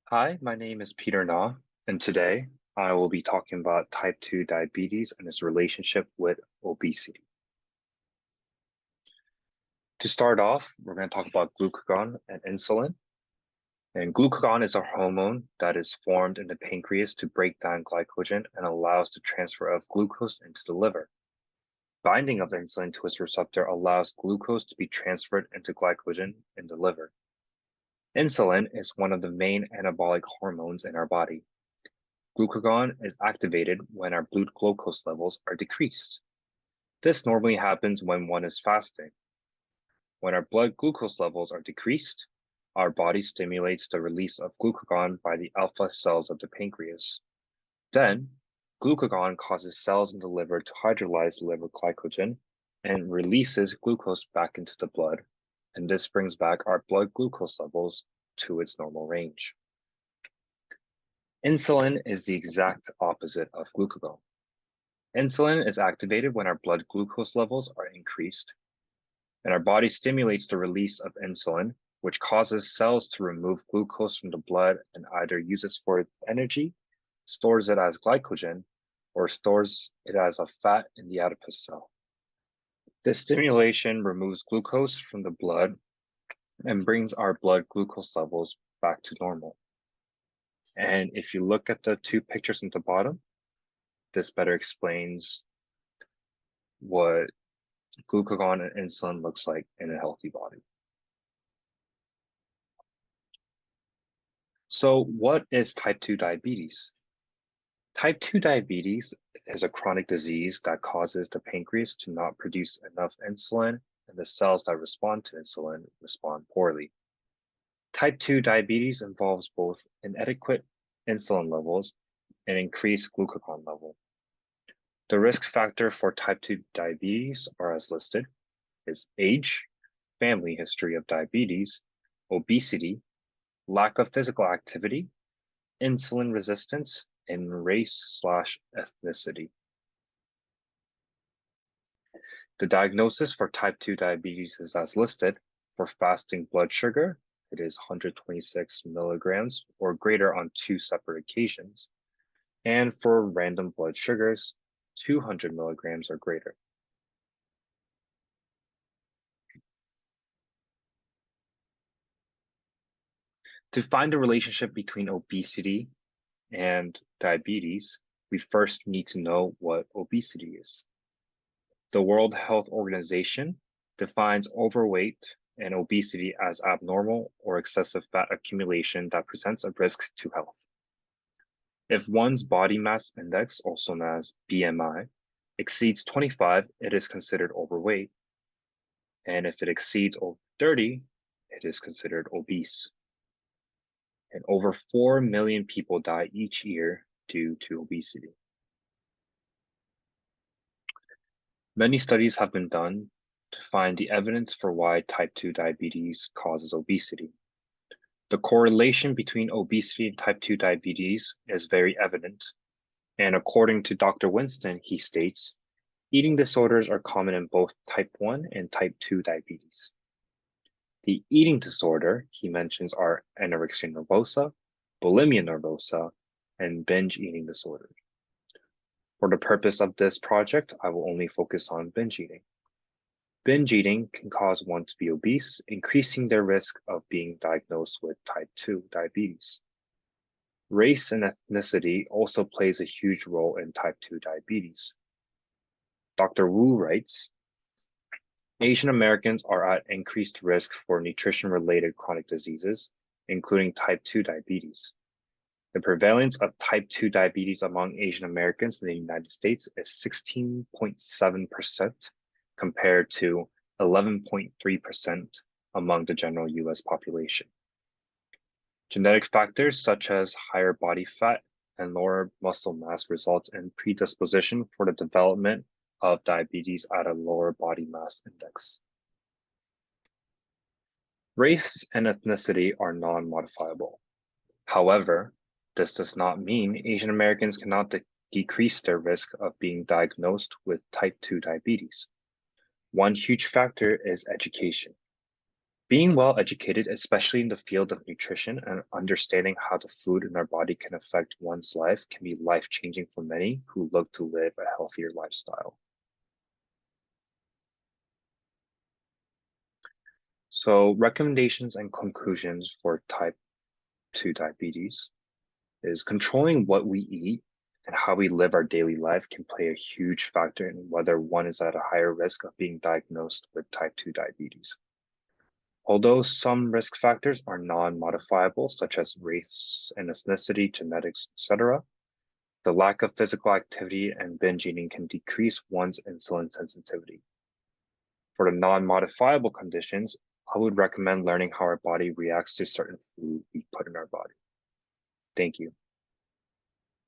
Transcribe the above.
Hi, my name is Peter Na, and today I will be talking about type 2 diabetes and its relationship with obesity. To start off, we're going to talk about glucagon and insulin. And glucagon is a hormone that is formed in the pancreas to break down glycogen and allows the transfer of glucose into the liver. Binding of insulin to its receptor allows glucose to be transferred into glycogen in the liver. Insulin is one of the main anabolic hormones in our body. Glucagon is activated when our blood glucose levels are decreased. This normally happens when one is fasting. When our blood glucose levels are decreased, our body stimulates the release of glucagon by the alpha cells of the pancreas. Then, glucagon causes cells in the liver to hydrolyze liver glycogen and releases glucose back into the blood, and this brings back our blood glucose levels to its normal range. Insulin is the exact opposite of glucagon. Insulin is activated when our blood glucose levels are increased, and our body stimulates the release of insulin, which causes cells to remove glucose from the blood and either use it for energy, stores it as glycogen, or stores it as a fat in the adipose cell. This stimulation removes glucose from the blood and brings our blood glucose levels back to normal. And if you look at the two pictures at the bottom, this better explains what glucagon and insulin looks like in a healthy body. So what is type 2 diabetes? Type 2 diabetes is a chronic disease that causes the pancreas to not produce enough insulin, and the cells that respond to insulin respond poorly. Type 2 diabetes involves both inadequate insulin levels and increased glucagon level. The risk factor for type 2 diabetes are as listed is age, family history of diabetes, obesity, lack of physical activity, insulin resistance, and race/ethnicity. The diagnosis for type 2 diabetes is as listed. For fasting blood sugar, it is 126 milligrams or greater on two separate occasions. And for random blood sugars, 200 milligrams or greater. To find a relationship between obesity and diabetes, we first need to know what obesity is. The World Health Organization defines overweight and obesity as abnormal or excessive fat accumulation that presents a risk to health. If one's body mass index, also known as BMI, exceeds 25, it is considered overweight. And if it exceeds over 30, it is considered obese. And over 4 million people die each year due to obesity. Many studies have been done to find the evidence for why type 2 diabetes causes obesity. The correlation between obesity and type 2 diabetes is very evident. And according to Dr. Winston, he states, eating disorders are common in both type 1 and type 2 diabetes. The eating disorder he mentions are anorexia nervosa, bulimia nervosa, and binge eating disorder. For the purpose of this project, I will only focus on binge eating. Binge eating can cause one to be obese, increasing their risk of being diagnosed with type 2 diabetes. Race and ethnicity also plays a huge role in type 2 diabetes. Dr. Wu writes, Asian Americans are at increased risk for nutrition-related chronic diseases, including type 2 diabetes. The prevalence of type 2 diabetes among Asian Americans in the United States is 16.7% compared to 11.3% among the general US population. Genetic factors such as higher body fat and lower muscle mass result in predisposition for the development of diabetes at a lower body mass index. Race and ethnicity are non-modifiable. However, this does not mean Asian Americans cannot decrease their risk of being diagnosed with type 2 diabetes. One huge factor is education. Being well educated, especially in the field of nutrition and understanding how the food in our body can affect one's life, can be life-changing for many who look to live a healthier lifestyle. So, recommendations and conclusions for type 2 diabetes is controlling what we eat and how we live our daily life can play a huge factor in whether one is at a higher risk of being diagnosed with type 2 diabetes. Although some risk factors are non-modifiable, such as race and ethnicity, genetics, etc., the lack of physical activity and binge eating can decrease one's insulin sensitivity. For the non-modifiable conditions, I would recommend learning how our body reacts to certain food we put in our body. Thank you.